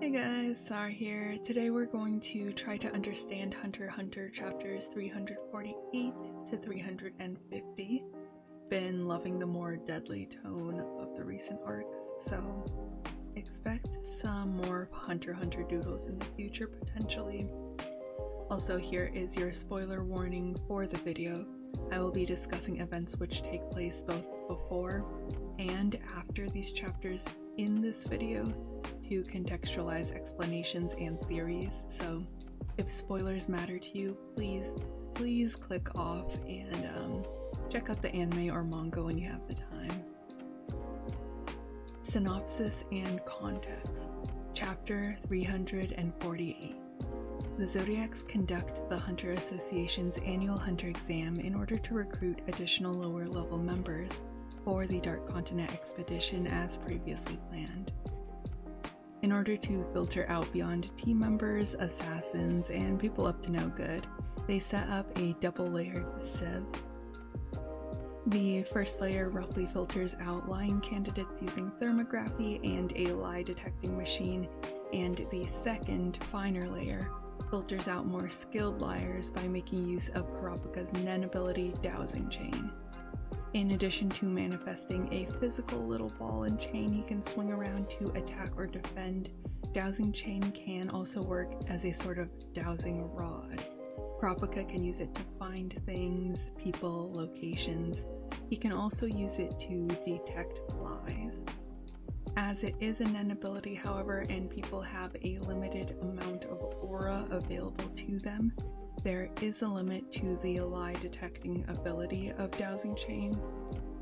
Hey guys, Sar here. Today we're going to try to understand HunterxHunter chapters 348 to 350. Been loving the more deadly tone of the recent arcs, so expect some more HunterxHunter doodles in the future potentially. Also, here is your spoiler warning for the video. I will be discussing events which take place both before and after these chapters in this video to contextualize explanations and theories, so if spoilers matter to you, please click off and check out the anime or manga when you have the time. Synopsis and context. Chapter 348. The Zodiacs conduct the Hunter Association's annual Hunter exam in order to recruit additional lower-level members for the Dark Continent expedition as previously planned. In order to filter out beyond team members, assassins, and people up to no good, they set up a double-layered sieve. The first layer roughly filters out lying candidates using thermography and a lie-detecting machine, and the second, finer layer filters out more skilled liars by making use of Kurapika's Nen ability Dowsing Chain. In addition to manifesting a physical little ball and chain he can swing around to attack or defend, Dowsing Chain can also work as a sort of dowsing rod. Kurapika can use it to find things, people, locations. He can also use it to detect flies. As it is a Nen ability, however, and people have a limited amount of aura available to them, there is a limit to the lie detecting ability of Dowsing Chain.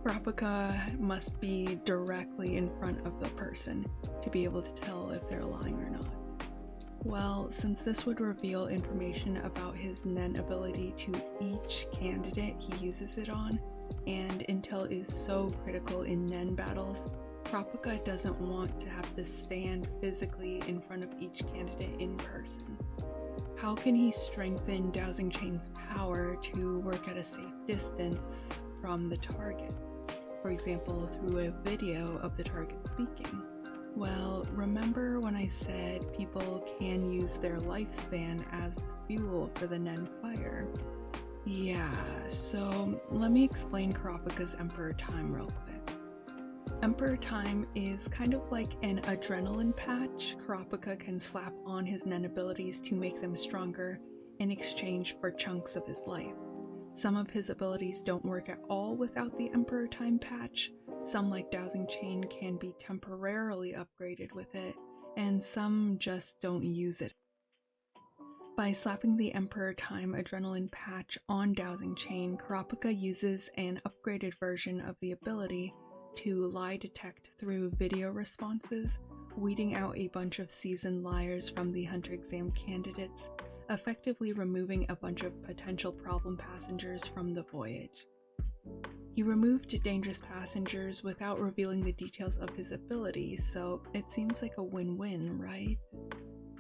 Kurapika must be directly in front of the person to be able to tell if they're lying or not. Well, since this would reveal information about his Nen ability to each candidate he uses it on, and intel is so critical in Nen battles, Kurapika doesn't want to have to stand physically in front of each candidate in person. How can he strengthen Dowsing Chain's power to work at a safe distance from the target? For example, through a video of the target speaking. Well, remember when I said people can use their lifespan as fuel for the Nen fire? Yeah, so let me explain Kurapika's Emperor Time real quick. Emperor Time is kind of like an adrenaline patch Kurapika can slap on his Nen abilities to make them stronger in exchange for chunks of his life. Some of his abilities don't work at all without the Emperor Time patch, some like Dowsing Chain can be temporarily upgraded with it, and some just don't use it. By slapping the Emperor Time adrenaline patch on Dowsing Chain, Kurapika uses an upgraded version of the ability to lie detect through video responses, weeding out a bunch of seasoned liars from the Hunter exam candidates, effectively removing a bunch of potential problem passengers from the voyage. He removed dangerous passengers without revealing the details of his ability, so it seems like a win-win, right?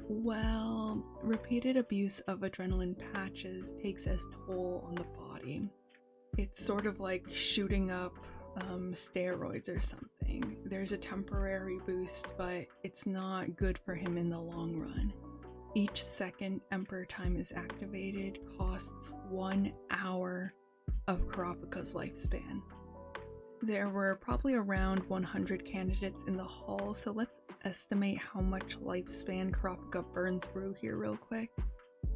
Well, repeated abuse of adrenaline patches takes its toll on the body. It's sort of like shooting up steroids or something. There's a temporary boost, but it's not good for him in the long run. Each second Emperor Time is activated costs 1 hour of Kurapika's lifespan. There were probably around 100 candidates in the hall, so let's estimate how much lifespan Kurapika burned through here real quick.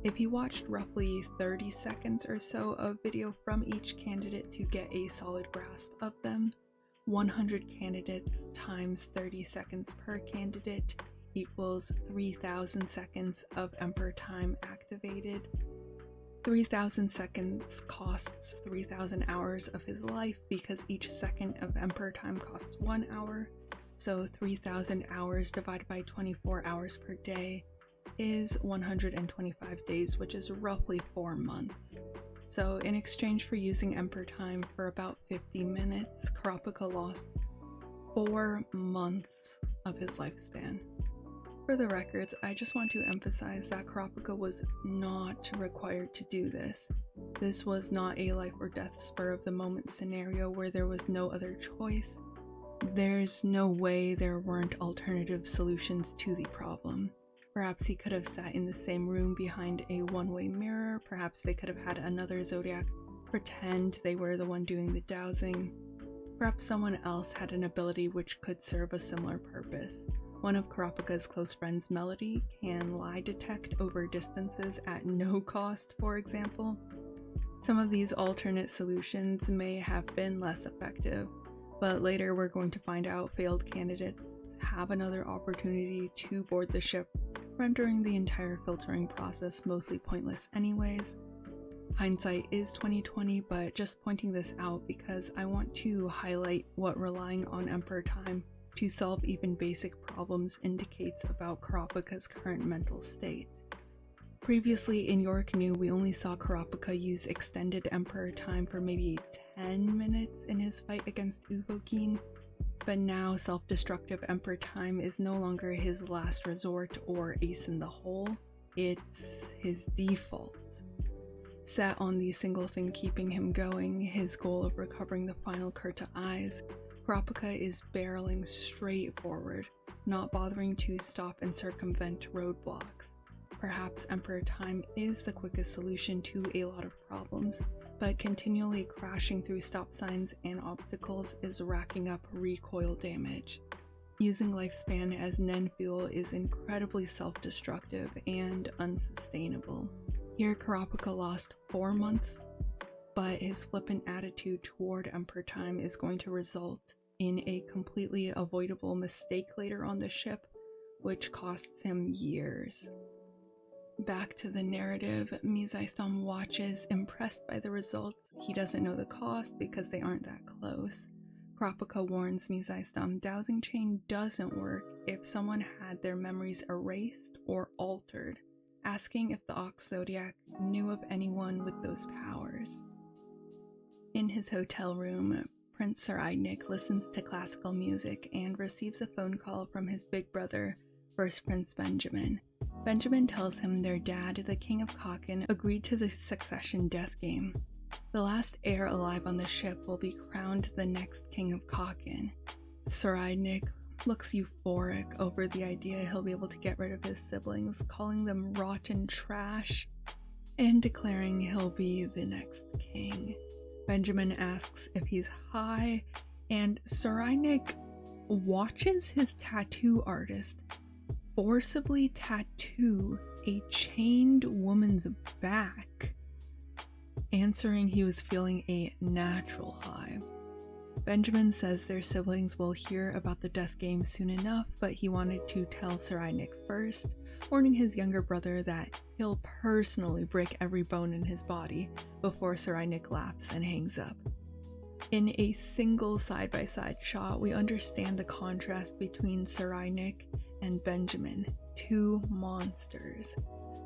If he watched roughly 30 seconds or so of video from each candidate to get a solid grasp of them, 100 candidates times 30 seconds per candidate equals 3,000 seconds of Emperor Time activated. 3,000 seconds costs 3,000 hours of his life because each second of Emperor Time costs 1 hour, so 3,000 hours divided by 24 hours per day is 125 days, which is roughly 4 months. So in exchange for using Emperor Time for about 50 minutes, Kurapika lost 4 months of his lifespan. For the records, I just want to emphasize that Kurapika was not required to do this. This was not a life or death spur of the moment scenario where there was no other choice. There's no way there weren't alternative solutions to the problem. Perhaps he could have sat in the same room behind a one-way mirror. Perhaps they could have had another Zodiac pretend they were the one doing the dowsing. Perhaps someone else had an ability which could serve a similar purpose. One of Kurapika's close friends, Melody, can lie detect over distances at no cost, for example. Some of these alternate solutions may have been less effective, but later we're going to find out failed candidates have another opportunity to board the ship, rendering the entire filtering process mostly pointless anyways. Hindsight is 2020, but just pointing this out because I want to highlight what relying on Emperor Time to solve even basic problems indicates about Kurapika's current mental state. Previously in Your Canoe, we only saw Kurapika use extended Emperor Time for maybe 10 minutes in his fight against Uvogin, but now self-destructive Emperor Time is no longer his last resort or ace in the hole, it's his default. Set on the single thing keeping him going, his goal of recovering the final Kurta eyes, Kurapika is barreling straight forward, not bothering to stop and circumvent roadblocks. Perhaps Emperor Time is the quickest solution to a lot of problems, but continually crashing through stop signs and obstacles is racking up recoil damage. Using lifespan as Nen fuel is incredibly self-destructive and unsustainable. Here Kurapika lost 4 months, but his flippant attitude toward Emperor Time is going to result in a completely avoidable mistake later on the ship, which costs him years. Back to the narrative, Misaistam watches, impressed by the results. He doesn't know the cost because they aren't that close. Kurapika warns Misaistam dowsing chain doesn't work if someone had their memories erased or altered, asking if the Ox Zodiac knew of anyone with those powers. In his hotel room, Prince Saraidnik listens to classical music and receives a phone call from his big brother, First Prince Benjamin. Benjamin tells him their dad, the King of Kakin, agreed to the succession death game. The last heir alive on the ship will be crowned the next King of Kakin. Saraidnik looks euphoric over the idea he'll be able to get rid of his siblings, calling them rotten trash, and declaring he'll be the next king. Benjamin asks if he's high, and Saraidnik watches his tattoo artist forcibly tattoo a chained woman's back, answering he was feeling a natural high. Benjamin says their siblings will hear about the death game soon enough, but he wanted to tell Saraidnik first, warning his younger brother that he'll personally break every bone in his body before Saraidnik laughs and hangs up. In a single side-by-side shot, we understand the contrast between Saraidnik and Benjamin, two monsters.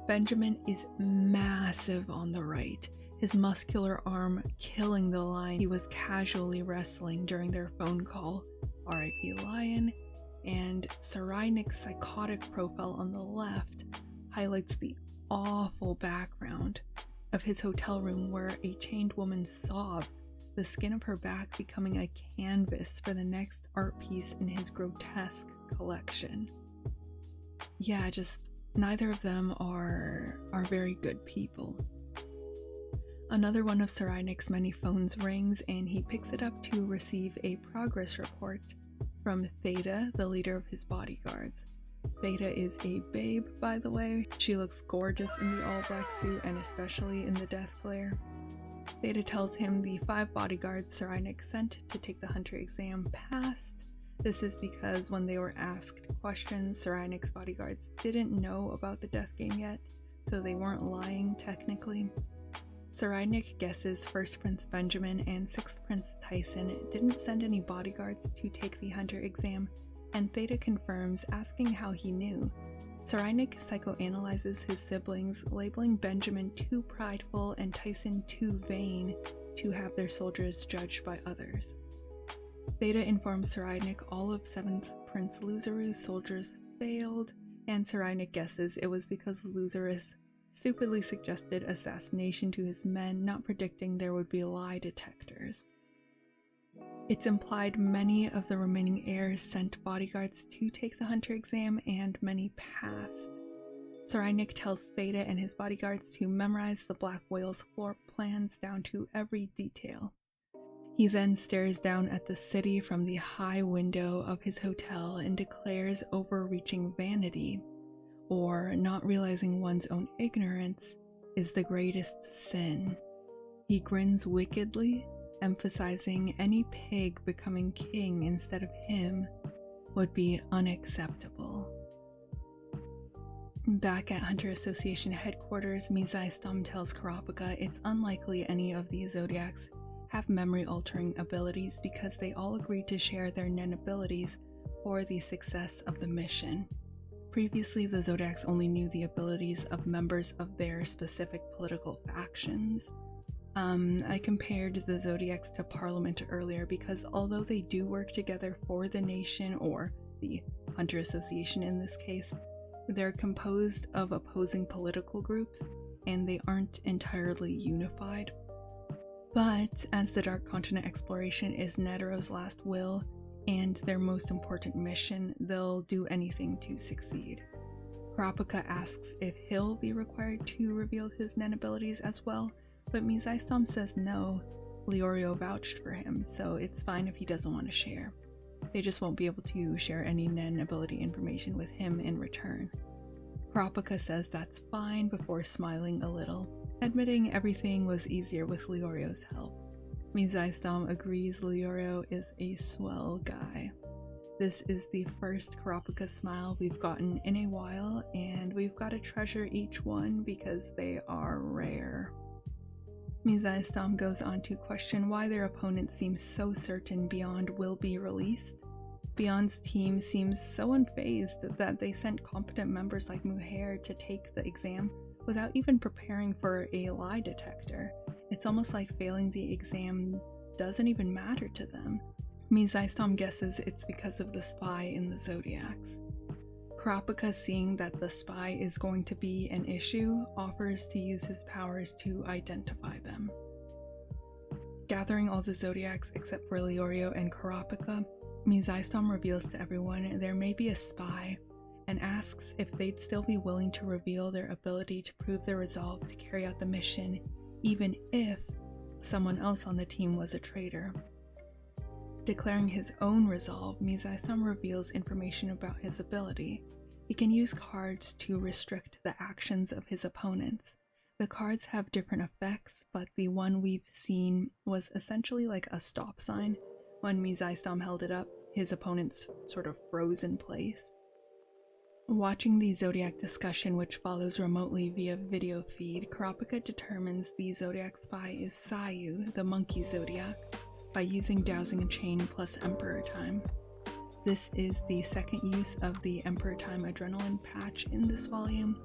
Benjamin is massive on the right, his muscular arm killing the lion he was casually wrestling during their phone call, R.I.P. Lion, and Saraidnik's psychotic profile on the left highlights the awful background of his hotel room where a chained woman sobs, the skin of her back becoming a canvas for the next art piece in his grotesque collection. Yeah, just neither of them are very good people. Another one of Saraidnik's many phones rings, and he picks it up to receive a progress report from Theta, the leader of his bodyguards. Theta is a babe, by the way. She looks gorgeous in the all-black suit, and especially in the death glare. Theta tells him the 5 bodyguards Saraidnik sent to take the hunter exam passed. This is because when they were asked questions, Saraidnik's bodyguards didn't know about the death game yet, so they weren't lying technically. Saraidnik guesses First Prince Benjamin and Sixth Prince Tyson didn't send any bodyguards to take the hunter exam, and Theta confirms, asking how he knew. Saraidnik psychoanalyzes his siblings, labeling Benjamin too prideful and Tyson too vain to have their soldiers judged by others. Theta informs Saraidnik all of 7th Prince Luzaru's soldiers failed, and Saraidnik guesses it was because Luzarus stupidly suggested assassination to his men, not predicting there would be lie detectors. It's implied many of the remaining heirs sent bodyguards to take the Hunter exam, and many passed. Saraynik tells Theta and his bodyguards to memorize the Black Whale's floor plans down to every detail. He then stares down at the city from the high window of his hotel and declares overreaching vanity, or not realizing one's own ignorance, is the greatest sin. He grins wickedly, emphasizing any pig becoming king instead of him would be unacceptable. Back at Hunter Association headquarters, Mizaistam tells Kurapika it's unlikely any of the Zodiacs have memory-altering abilities because they all agreed to share their Nen abilities for the success of the mission. Previously, the Zodiacs only knew the abilities of members of their specific political factions. I compared the Zodiacs to Parliament earlier because although they do work together for the nation, or the Hunter Association in this case, they're composed of opposing political groups and they aren't entirely unified. But as the Dark Continent exploration is Netero's last will and their most important mission, they'll do anything to succeed. Kurapika asks if he'll be required to reveal his Nen abilities as well, but Mizaistam says no. Leorio vouched for him, so it's fine if he doesn't want to share. They just won't be able to share any Nen ability information with him in return. Kurapika says that's fine before smiling a little, admitting everything was easier with Leorio's help. Mizaistam agrees Leorio is a swell guy. This is the first Kurapika smile we've gotten in a while, and we've got to treasure each one because they are rare. Mizaistam goes on to question why their opponent seems so certain Beyond will be released. Beyond's team seems so unfazed that they sent competent members like Muhair to take the exam without even preparing for a lie detector. It's almost like failing the exam doesn't even matter to them. Mizaistam guesses it's because of the spy in the Zodiacs. Kurapika, seeing that the spy is going to be an issue, offers to use his powers to identify them. Gathering all the Zodiacs except for Leorio and Kurapika, Mizaistam reveals to everyone there may be a spy, and asks if they'd still be willing to reveal their ability to prove their resolve to carry out the mission, even if someone else on the team was a traitor. Declaring his own resolve, Mizaistam reveals information about his ability. He can use cards to restrict the actions of his opponents. The cards have different effects, but the one we've seen was essentially like a stop sign. When Mizaistam held it up, his opponents sort of froze in place. Watching the Zodiac discussion, which follows remotely via video feed, Kurapika determines the Zodiac spy is Sayu, the monkey Zodiac, by using Dowsing Chain plus Emperor Time. This is the second use of the Emperor Time adrenaline patch in this volume.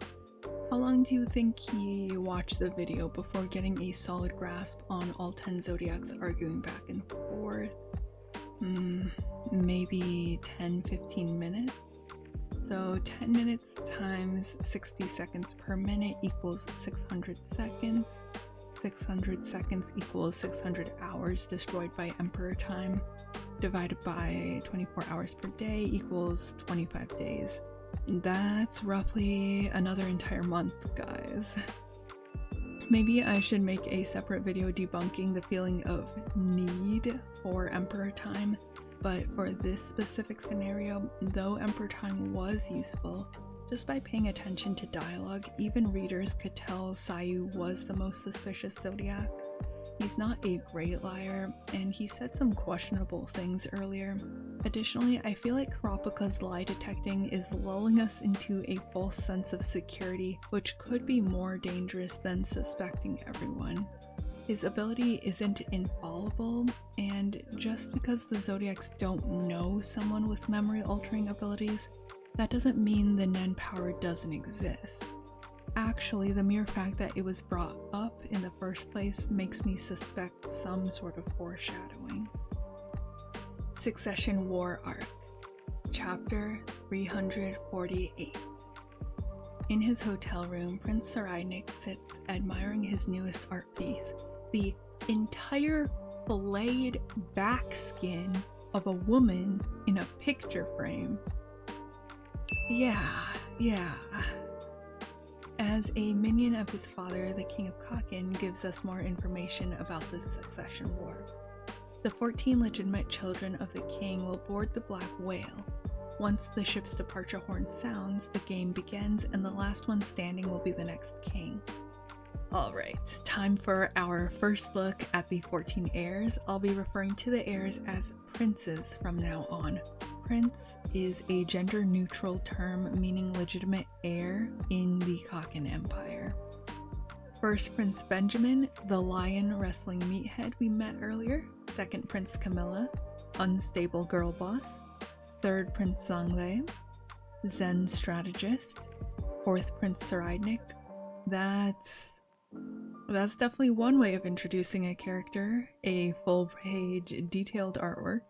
How long do you think he watched the video before getting a solid grasp on all 10 Zodiacs arguing back and forth? Maybe 10-15 minutes? So 10 minutes times 60 seconds per minute equals 600 seconds. 600 seconds equals 600 hours destroyed by Emperor Time, divided by 24 hours per day equals 25 days. That's roughly another entire month, guys. Maybe I should make a separate video debunking the feeling of need for Emperor Time, but for this specific scenario, though Emperor Time was useful, just by paying attention to dialogue, even readers could tell Sayu was the most suspicious Zodiac. He's not a great liar, and he said some questionable things earlier. Additionally, I feel like Kurapika's lie detecting is lulling us into a false sense of security, which could be more dangerous than suspecting everyone. His ability isn't infallible, and just because the Zodiacs don't know someone with memory-altering abilities, that doesn't mean the Nen power doesn't exist. Actually, the mere fact that it was brought up in the first place makes me suspect some sort of foreshadowing. Succession War Arc, Chapter 348. In his hotel room, Prince Saraynik sits admiring his newest art piece, the entire filleted back skin of a woman in a picture frame. Yeah. As a minion of his father, the King of Kaken gives us more information about this succession war. The 14 legitimate children of the king will board the Black Whale. Once the ship's departure horn sounds, the game begins, and the last one standing will be the next king. Alright, time for our first look at the 14 heirs. I'll be referring to the heirs as princes from now on. Prince is a gender-neutral term meaning legitimate heir in the Kaken Empire. First Prince Benjamin, the lion wrestling meathead we met earlier. Second Prince Camilla, unstable girl boss. Third Prince Zhongle, Zen strategist. Fourth Prince Saraidnik. That's definitely one way of introducing a character. A full-page detailed artwork.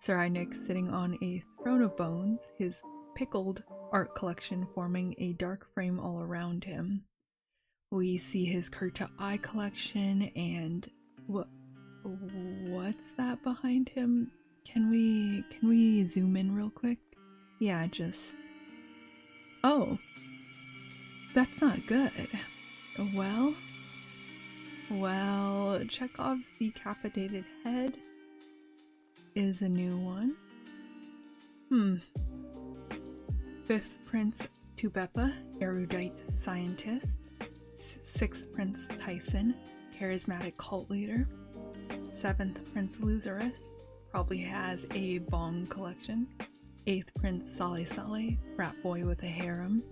Saraidnik sitting on a throne of bones, his pickled art collection forming a dark frame all around him. We see his Kurta eye collection, and what's that behind him? Can we zoom in real quick? Yeah, just... Oh, that's not good. Well, Chekhov's decapitated head is a new one. Fifth Prince Tubepa, erudite scientist. Sixth Prince Tyson, charismatic cult leader. Seventh Prince Luzarus, probably has a bong collection. Eighth Prince Sale Sale, frat boy with a harem.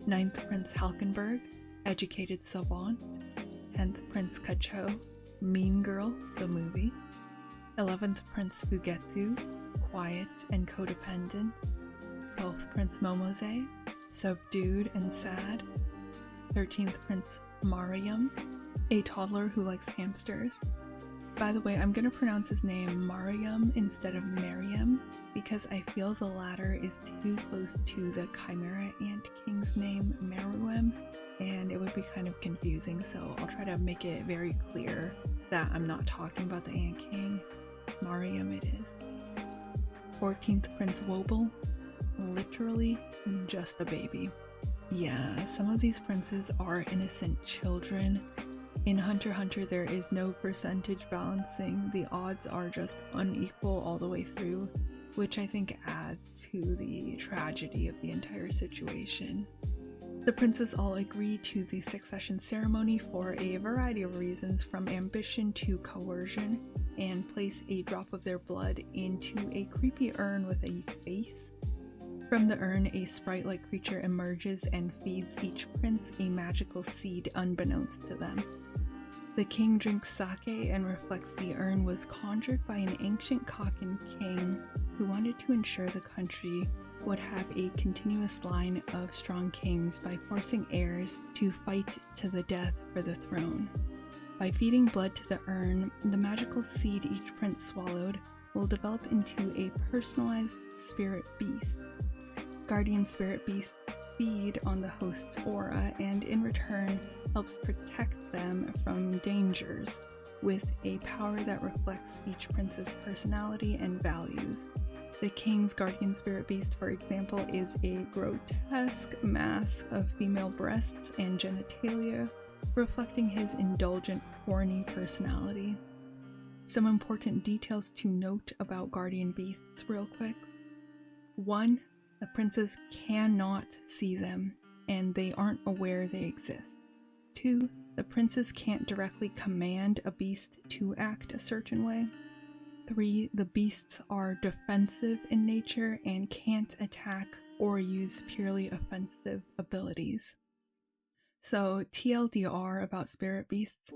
Ninth Prince Halkenberg, educated savant. 10th Prince Kacho, Mean Girl, the movie. 11th Prince Fugetsu, quiet and codependent. 12th Prince Momose, subdued and sad. 13th Prince Mariam, a toddler who likes hamsters. By the way, I'm going to pronounce his name Mariam instead of Mariam because I feel the latter is too close to the Chimera Ant King's name, Meruem, and it would be kind of confusing, so I'll try to make it very clear that I'm not talking about the Ant King. Mariam it is. 14th Prince Wobble, literally just a baby. Yeah, some of these princes are innocent children. In HunterxHunter, there is no percentage balancing. The odds are just unequal all the way through, which I think adds to the tragedy of the entire situation. The princes all agree to the succession ceremony for a variety of reasons, from ambition to coercion, and place a drop of their blood into a creepy urn with a face. From the urn, a sprite-like creature emerges and feeds each prince a magical seed unbeknownst to them. The king drinks sake and reflects the urn was conjured by an ancient Kaken king who wanted to ensure the country would have a continuous line of strong kings by forcing heirs to fight to the death for the throne. By feeding blood to the urn, the magical seed each prince swallowed will develop into a personalized spirit beast. Guardian spirit beasts feed on the host's aura and in return helps protect them from dangers, with a power that reflects each prince's personality and values. The king's guardian spirit beast, for example, is a grotesque mass of female breasts and genitalia, reflecting his indulgent, horny personality. Some important details to note about guardian beasts real quick. 1. The princes cannot see them, and they aren't aware they exist. 2. The princes can't directly command a beast to act a certain way. 3. The beasts are defensive in nature and can't attack or use purely offensive abilities. So, TLDR about spirit beasts.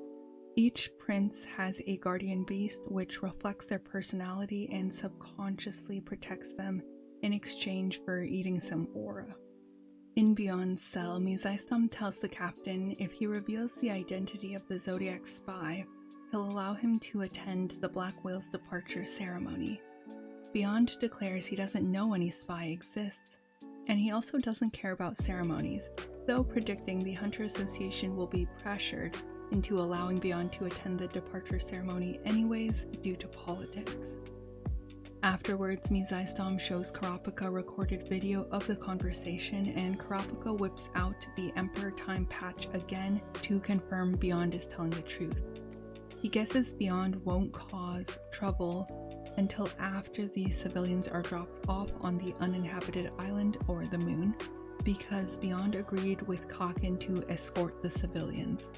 Each prince has a guardian beast which reflects their personality and subconsciously protects them in exchange for eating some aura. In Beyond Cell, Mizaistam tells the captain if he reveals the identity of the Zodiac spy, he'll allow him to attend the Black Whale's departure ceremony. Beyond declares he doesn't know any spy exists, and he also doesn't care about ceremonies, though predicting the Hunter Association will be pressured into allowing Beyond to attend the departure ceremony anyways due to politics. Afterwards, Mizaistom shows Kurapika recorded video of the conversation, and Kurapika whips out the Emperor Time patch again to confirm Beyond is telling the truth. He guesses Beyond won't cause trouble until after the civilians are dropped off on the uninhabited island or the moon, because Beyond agreed with Kakin to escort the civilians.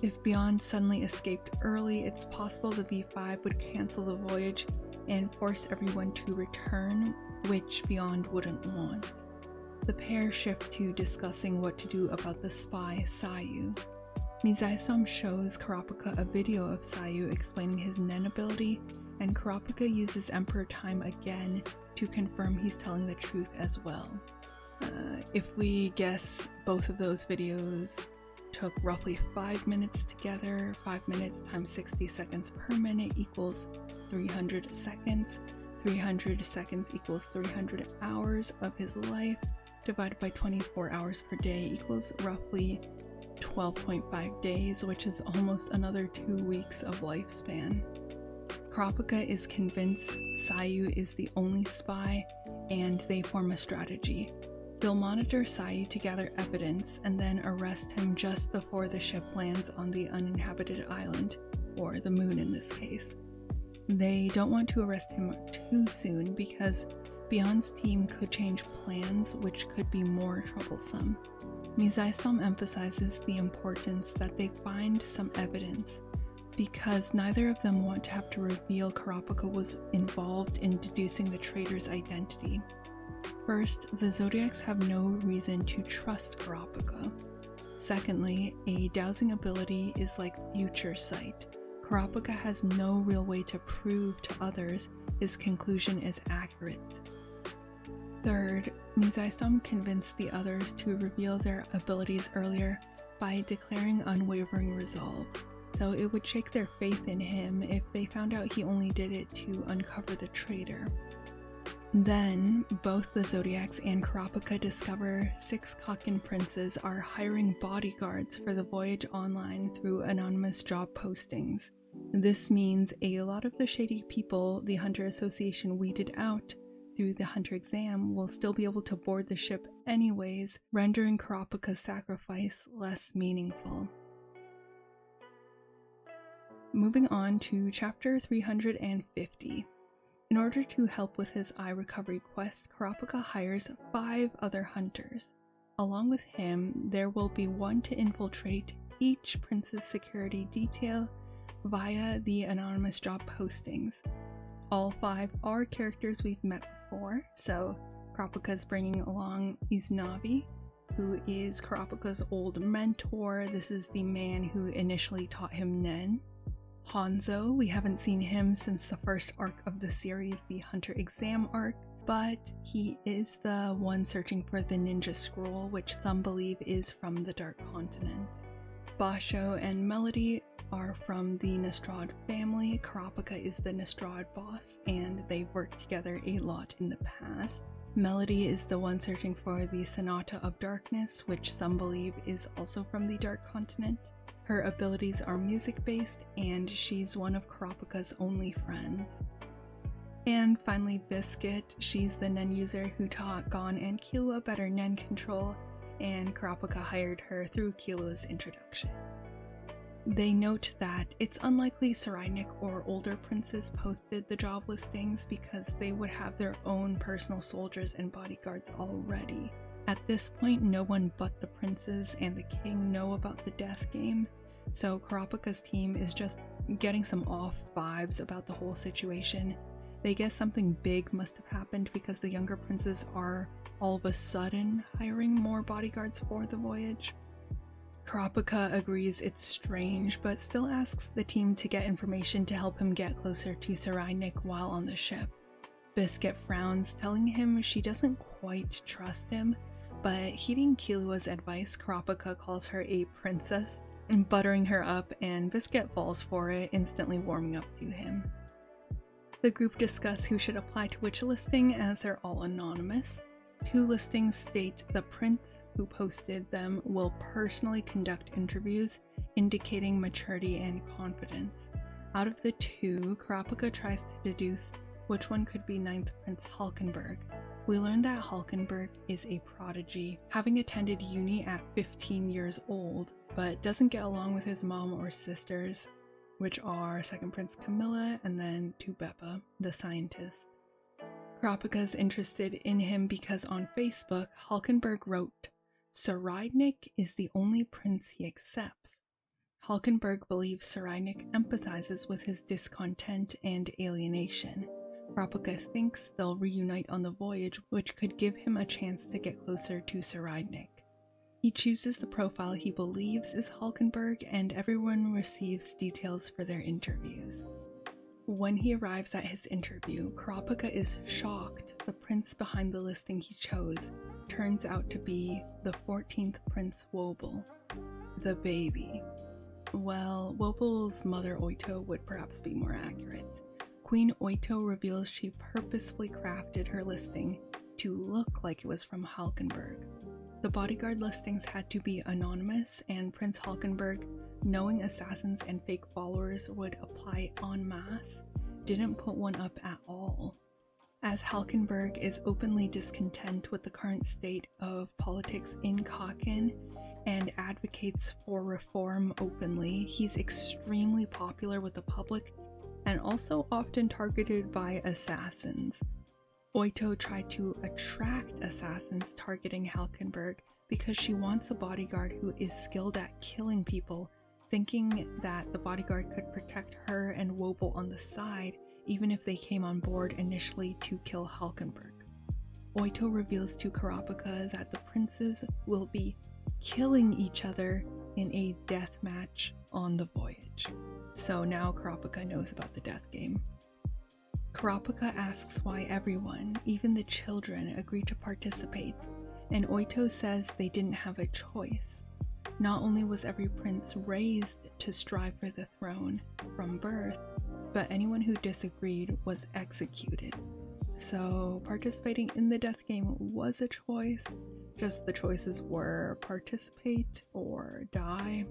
If Beyond suddenly escaped early, it's possible the B5 would cancel the voyage and force everyone to return, which Beyond wouldn't want. The pair shift to discussing what to do about the spy, Sayu. Mizaistom shows Kurapika a video of Sayu explaining his Nen ability, and Kurapika uses Emperor Time again to confirm he's telling the truth as well. If we guess both of those videos took roughly 5 minutes together, 5 minutes times 60 seconds per minute equals 300 seconds. 300 seconds equals 300 hours of his life, divided by 24 hours per day equals roughly 12.5 days, which is almost another 2 weeks of lifespan. Kurapika is convinced Sayu is the only spy, and they form a strategy. They'll monitor Sayu to gather evidence and then arrest him just before the ship lands on the uninhabited island, or the moon in this case. They don't want to arrest him too soon because Beyond's team could change plans, which could be more troublesome. Mizaistom emphasizes the importance that they find some evidence, because neither of them want to have to reveal Kurapika was involved in deducing the traitor's identity. First, the Zodiacs have no reason to trust Kurapika. Secondly, a dowsing ability is like future sight. Kurapika has no real way to prove to others his conclusion is accurate. Third, Mizaistom convinced the others to reveal their abilities earlier by declaring unwavering resolve, so it would shake their faith in him if they found out he only did it to uncover the traitor. Then, both the Zodiacs and Kurapika discover 6 Kakin princes are hiring bodyguards for the voyage online through anonymous job postings. This means a lot of the shady people the Hunter Association weeded out through the Hunter exam will still be able to board the ship anyways, rendering Kurapika's sacrifice less meaningful. Moving on to chapter 350. In order to help with his eye recovery quest, Kurapika hires 5 other hunters. Along with him, there will be 1 to infiltrate each prince's security detail via the anonymous job postings. All 5 are characters we've met before, so Kurapika's bringing along Izanavi, who is Kurapika's old mentor. This is the man who initially taught him Nen. Hanzo, we haven't seen him since the first arc of the series, the Hunter exam arc, but he is the one searching for the ninja scroll, which some believe is from the Dark Continent. Basho and Melody are from the Nastrad family. Kurapika is the Nastrad boss, and they've worked together a lot in the past. Melody is the one searching for the Sonata of Darkness, which some believe is also from the Dark Continent. Her abilities are music-based, and she's one of Kurapika's only friends. And finally, Biscuit. She's the Nen user who taught Gon and Killua better Nen control, and Kurapika hired her through Killua's introduction. They note that it's unlikely Sarainik or older princes posted the job listings because they would have their own personal soldiers and bodyguards already. At this point, no one but the princes and the king know about the death game, so Kurapika's team is just getting some off vibes about the whole situation. They guess something big must have happened because the younger princes are all of a sudden hiring more bodyguards for the voyage. Kurapika agrees it's strange, but still asks the team to get information to help him get closer to Sarainik while on the ship. Biscuit frowns, telling him she doesn't quite trust him, but heeding Killua's advice, Kurapika calls her a princess, buttering her up, and Biscuit falls for it, instantly warming up to him. The group discuss who should apply to which listing as they're all anonymous. 2 listings state the prince who posted them will personally conduct interviews, indicating maturity and confidence. Out of the two, Kurapika tries to deduce which one could be ninth Prince Halkenberg. We learn that Halkenberg is a prodigy, having attended uni at 15 years old, but doesn't get along with his mom or sisters, which are second Prince Camilla and then Tubeppa, the scientist. Kurapika is interested in him because on Facebook, Halkenberg wrote, "Saraidnik is the only prince he accepts." Halkenberg believes Saraidnik empathizes with his discontent and alienation. Kurapika thinks they'll reunite on the voyage, which could give him a chance to get closer to Saraidnik. He chooses the profile he believes is Halkenberg, and everyone receives details for their interviews. When he arrives at his interview, Kurapika is shocked the prince behind the listing he chose turns out to be the 14th Prince Wobble, the baby. Well, Wobble's mother Oito would perhaps be more accurate. Queen Oito reveals she purposefully crafted her listing to look like it was from Halkenberg. The bodyguard listings had to be anonymous, and Prince Halkenberg, knowing assassins and fake followers would apply en masse, didn't put one up at all. As Halkenberg is openly discontent with the current state of politics in Kaken and advocates for reform openly, he's extremely popular with the public and also often targeted by assassins. Oito tried to attract assassins targeting Halkenberg because she wants a bodyguard who is skilled at killing people, thinking that the bodyguard could protect her and Wobble on the side even if they came on board initially to kill Halkenberg. Oito reveals to Kurapika that the princes will be killing each other in a death match on the voyage. So now Kurapika knows about the death game. Kurapika asks why everyone, even the children, agreed to participate, and Oito says they didn't have a choice. Not only was every prince raised to strive for the throne from birth, but anyone who disagreed was executed. So participating in the death game was a choice, just the choices were participate or die.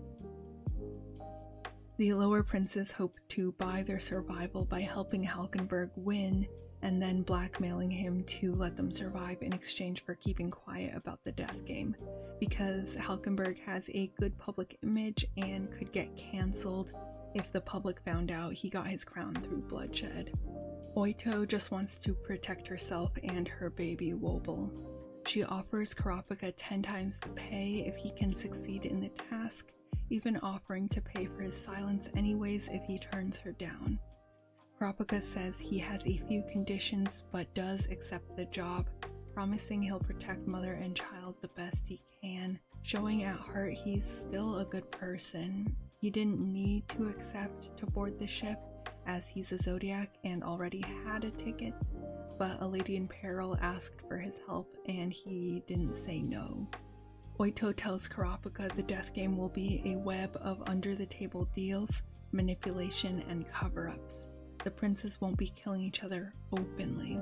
The lower princes hope to buy their survival by helping Halkenberg win and then blackmailing him to let them survive in exchange for keeping quiet about the death game, because Halkenberg has a good public image and could get cancelled if the public found out he got his crown through bloodshed. Oito just wants to protect herself and her baby Wobble. She offers Kurapika 10 times the pay if he can succeed in the task, even offering to pay for his silence anyways if he turns her down. Kurapika says he has a few conditions but does accept the job, promising he'll protect mother and child the best he can, showing at heart he's still a good person. He didn't need to accept to board the ship as he's a Zodiac and already had a ticket, but a lady in peril asked for his help and he didn't say no. Oito tells Kurapika the death game will be a web of under-the-table deals, manipulation, and cover-ups. The princes won't be killing each other openly.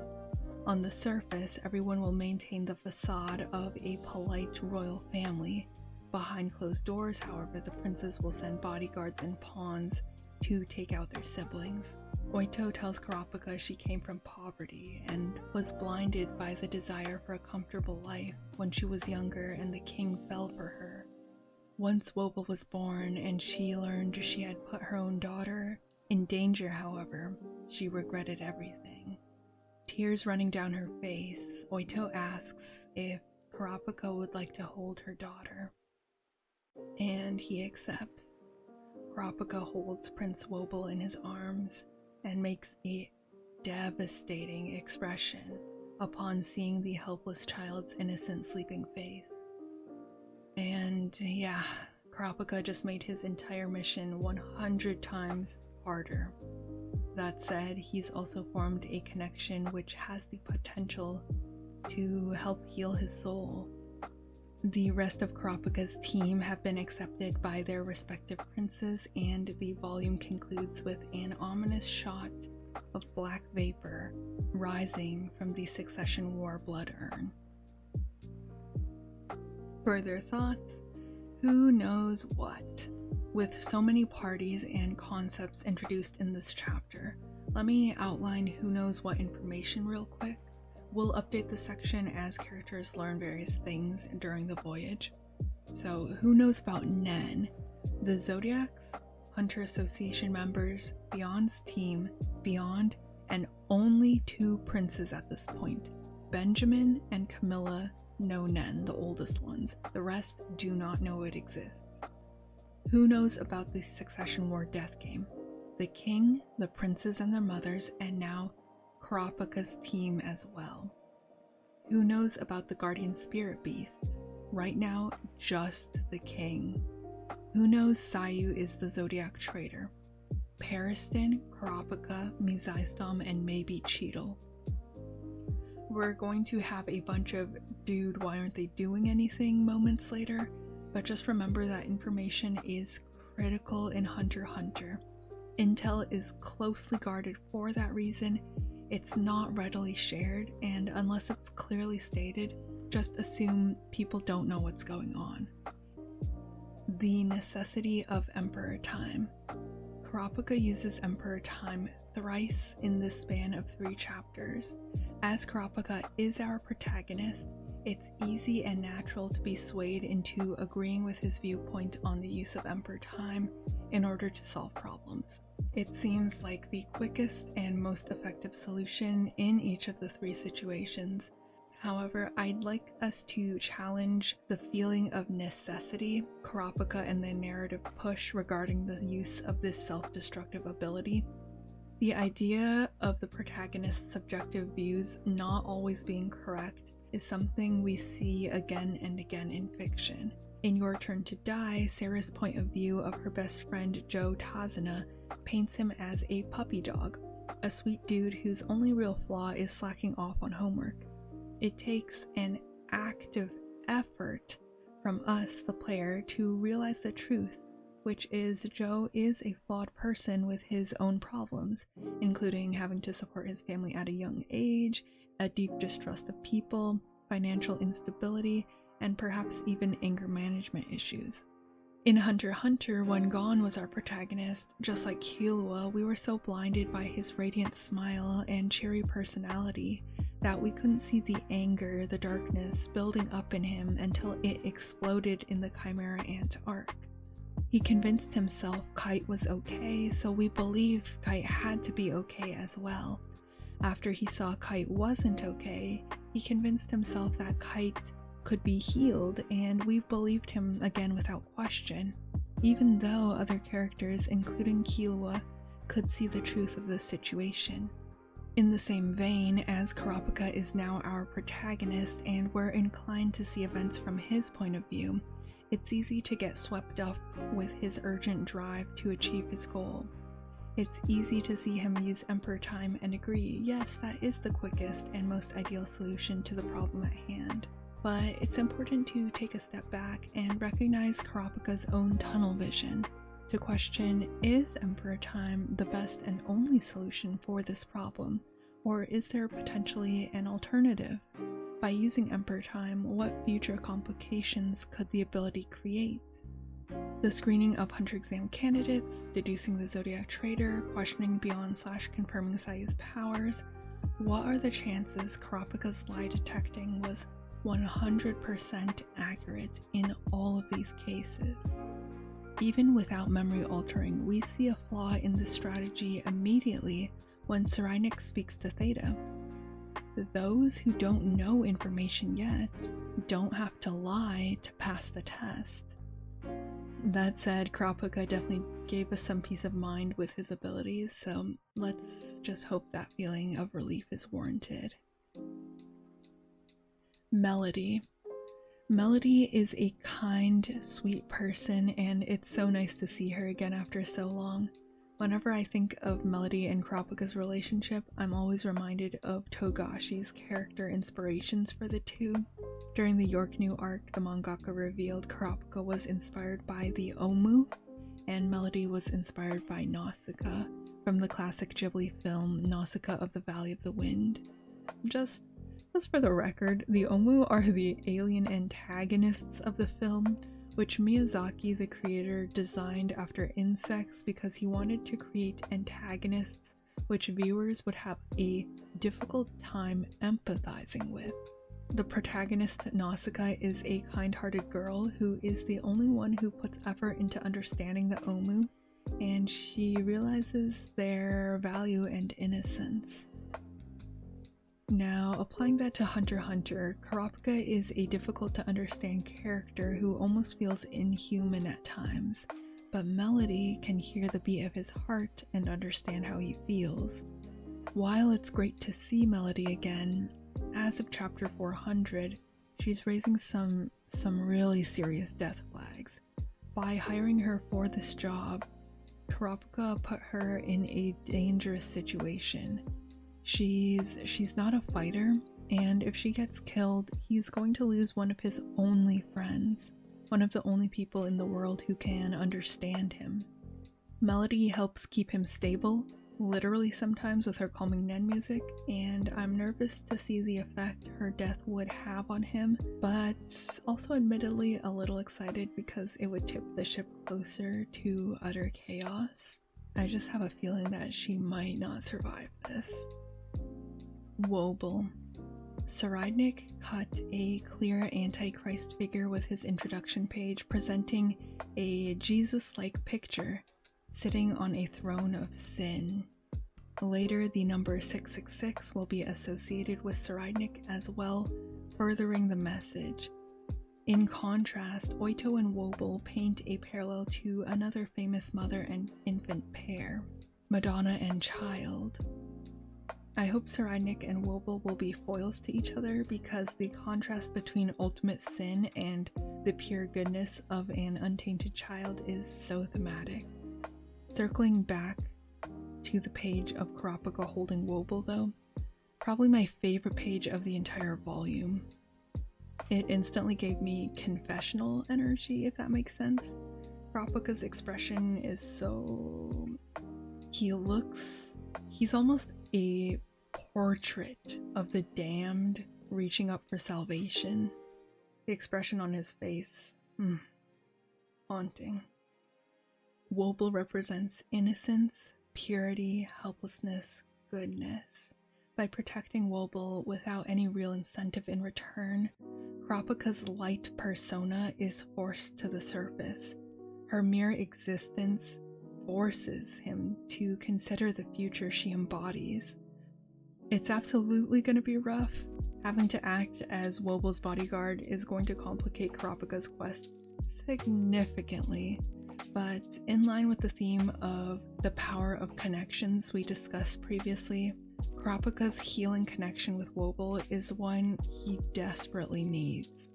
On the surface, everyone will maintain the facade of a polite royal family. Behind closed doors, however, the princes will send bodyguards and pawns to take out their siblings. Oito tells Kurapika she came from poverty and was blinded by the desire for a comfortable life when she was younger and the king fell for her. Once Wobble was born and she learned she had put her own daughter in danger, however, she regretted everything. Tears running down her face, Oito asks if Kurapika would like to hold her daughter, and he accepts. Kurapika holds Prince Wobble in his arms and makes a devastating expression upon seeing the helpless child's innocent sleeping face. And yeah, Kurapika just made his entire mission 100 times harder. That said, he's also formed a connection which has the potential to help heal his soul. The rest of Kurapika's team have been accepted by their respective princes, and the volume concludes with an ominous shot of black vapor rising from the Succession War blood urn. Further thoughts? Who knows what? With so many parties and concepts introduced in this chapter, let me outline who knows what information real quick. We'll update the section as characters learn various things during the voyage. So, who knows about Nen? The Zodiacs, Hunter Association members, Beyond's team, Beyond, and only 2 princes at this point. Benjamin and Camilla know Nen, the oldest ones. The rest do not know it exists. Who knows about the Succession War death game? The king, the princes and their mothers, and now Kurapika's team as well. Who knows about the guardian spirit beasts? Right now, just the king. Who knows Sayu is the Zodiac traitor? Pariston, Kurapika, Mizaistom, and maybe Cheadle. We're going to have a bunch of "dude, why aren't they doing anything" moments later, but just remember that information is critical in HunterxHunter. Intel is closely guarded for that reason. It's not readily shared, and unless it's clearly stated, just assume people don't know what's going on. The necessity of Emperor Time. Kurapika uses Emperor Time thrice in the span of 3 chapters. As Kurapika is our protagonist, it's easy and natural to be swayed into agreeing with his viewpoint on the use of Emperor Time in order to solve problems. It seems like the quickest and most effective solution in each of the 3 situations. However, I'd like us to challenge the feeling of necessity Kurapika and the narrative push regarding the use of this self-destructive ability. The idea of the protagonist's subjective views not always being correct is something we see again and again in fiction. In Your Turn to Die, Sarah's point of view of her best friend Joe Tazana paints him as a puppy dog, a sweet dude whose only real flaw is slacking off on homework. It takes an active effort from us, the player, to realize the truth, which is Joe is a flawed person with his own problems, including having to support his family at a young age, a deep distrust of people, financial instability, and perhaps even anger management issues. In HunterxHunter, when Gon was our protagonist, just like Killua, we were so blinded by his radiant smile and cheery personality that we couldn't see the anger, the darkness building up in him until it exploded in the Chimera Ant arc. He convinced himself Kite was okay, so we believed Kite had to be okay as well. After he saw Kite wasn't okay, he convinced himself that Kite could be healed, and we believed him again without question, even though other characters, including Killua, could see the truth of the situation. In the same vein, as Kurapika is now our protagonist and we're inclined to see events from his point of view, it's easy to get swept up with his urgent drive to achieve his goal. It's easy to see him use Emperor Time and agree, yes, that is the quickest and most ideal solution to the problem at hand. But it's important to take a step back and recognize Kurapika's own tunnel vision, to question, is Emperor Time the best and only solution for this problem, or is there potentially an alternative? By using Emperor Time, what future complications could the ability create? The screening of Hunter exam candidates, deducing the Zodiac traitor, questioning Beyond/confirming Sayu's powers. What are the chances Kurapika's lie detecting was 100% accurate in all of these cases? Even without memory altering, we see a flaw in this strategy immediately when Cyrenyx speaks to Theta. Those who don't know information yet don't have to lie to pass the test. That said, Kurapika definitely gave us some peace of mind with his abilities, so let's just hope that feeling of relief is warranted. Melody. Melody is a kind, sweet person, and it's so nice to see her again after so long. Whenever I think of Melody and Kurapika's relationship, I'm always reminded of Togashi's character inspirations for the two. During the Yorknew arc, the mangaka revealed Kurapika was inspired by the Omu, and Melody was inspired by Nausicaa, from the classic Ghibli film Nausicaa of the Valley of the Wind. Just for the record, the Omu are the alien antagonists of the film, which Miyazaki, the creator, designed after insects because he wanted to create antagonists which viewers would have a difficult time empathizing with. The protagonist, Nausicaa, is a kind-hearted girl who is the only one who puts effort into understanding the Omu, and she realizes their value and innocence. Now, applying that to HunterxHunter, Kurapika is a difficult-to-understand character who almost feels inhuman at times, but Melody can hear the beat of his heart and understand how he feels. While it's great to see Melody again, as of chapter 400, she's raising some really serious death flags. By hiring her for this job, Kurapika put her in a dangerous situation. She's not a fighter, and if she gets killed, he's going to lose one of his only friends, one of the only people in the world who can understand him. Melody helps keep him stable, literally sometimes with her calming Nen music, and I'm nervous to see the effect her death would have on him, but also admittedly a little excited because it would tip the ship closer to utter chaos. I just have a feeling that she might not survive this. Wobble. Saradnik cut a clear Antichrist figure with his introduction page, presenting a Jesus-like picture sitting on a throne of sin. Later, the number 666 will be associated with Saradnik as well, furthering the message. In contrast, Oito and Wobble paint a parallel to another famous mother and infant pair, Madonna and Child. I hope Saradnik and Wobble will be foils to each other because the contrast between ultimate sin and the pure goodness of an untainted child is so thematic. Circling back to the page of Kurapika holding Wobble though, probably my favorite page of the entire volume. It instantly gave me confessional energy, if that makes sense. Kurapika's expression is so... he's almost a portrait of the damned reaching up for salvation. The expression on his face, haunting. Wobble represents innocence, purity, helplessness, goodness. By protecting Wobble without any real incentive in return, Kurapika's light persona is forced to the surface. Her mere existence forces him to consider the future she embodies. It's absolutely going to be rough. Having to act as Wobble's bodyguard is going to complicate Kurapika's quest significantly, but in line with the theme of the power of connections we discussed previously, Kurapika's healing connection with Wobble is one he desperately needs.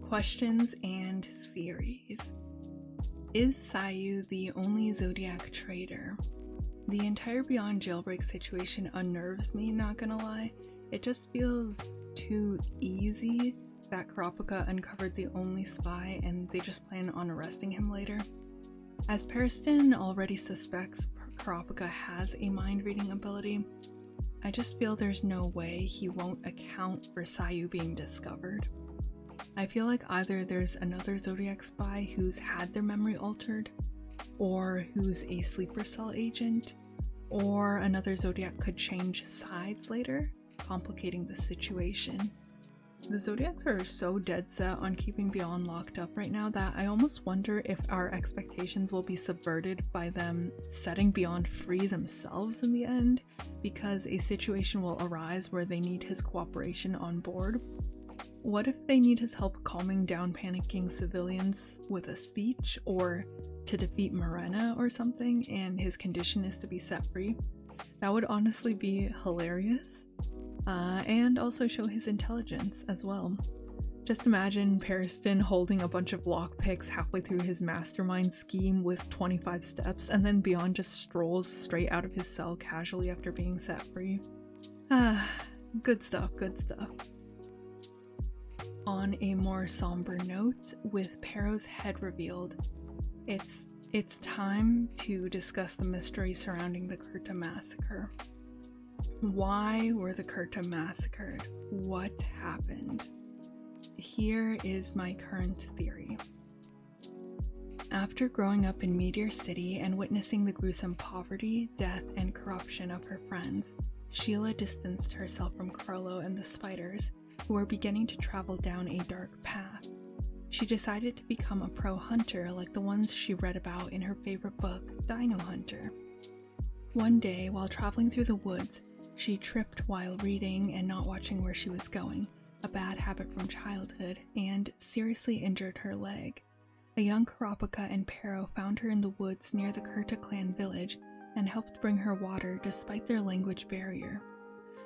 Questions and theories. Is Sayu the only Zodiac traitor? The entire Beyond Jailbreak situation unnerves me, not gonna lie. It just feels too easy that Kurapika uncovered the only spy and they just plan on arresting him later. As Periston already suspects Kurapika has a mind-reading ability, I just feel there's no way he won't account for Sayu being discovered. I feel like either there's another Zodiac spy who's had their memory altered, or who's a sleeper cell agent, or another Zodiac could change sides later, complicating the situation. The Zodiacs are so dead set on keeping Beyond locked up right now that I almost wonder if our expectations will be subverted by them setting Beyond free themselves in the end, because a situation will arise where they need his cooperation on board. What if they need his help calming down panicking civilians with a speech, or to defeat Morena or something, and his condition is to be set free? That would honestly be hilarious, and also show his intelligence as well. Just imagine Periston holding a bunch of lockpicks halfway through his mastermind scheme with 25 steps, and then Beyond just strolls straight out of his cell casually after being set free. Good stuff, good stuff. On a more somber note, with Pero's head revealed, it's time to discuss the mystery surrounding the Kurta massacre. Why were the Kurta massacred? What happened? here is my current theory. After growing up in Meteor City and witnessing the gruesome poverty, death, and corruption of her friends, Sheila distanced herself from Crollo and the spiders, who were beginning to travel down a dark path. She decided to become a pro hunter like the ones she read about in her favorite book, Dino Hunter. One day, while traveling through the woods, she tripped while reading and not watching where she was going, a bad habit from childhood, and seriously injured her leg. A young Kurapika and Pero found her in the woods near the Kurta clan village and helped bring her water despite their language barrier.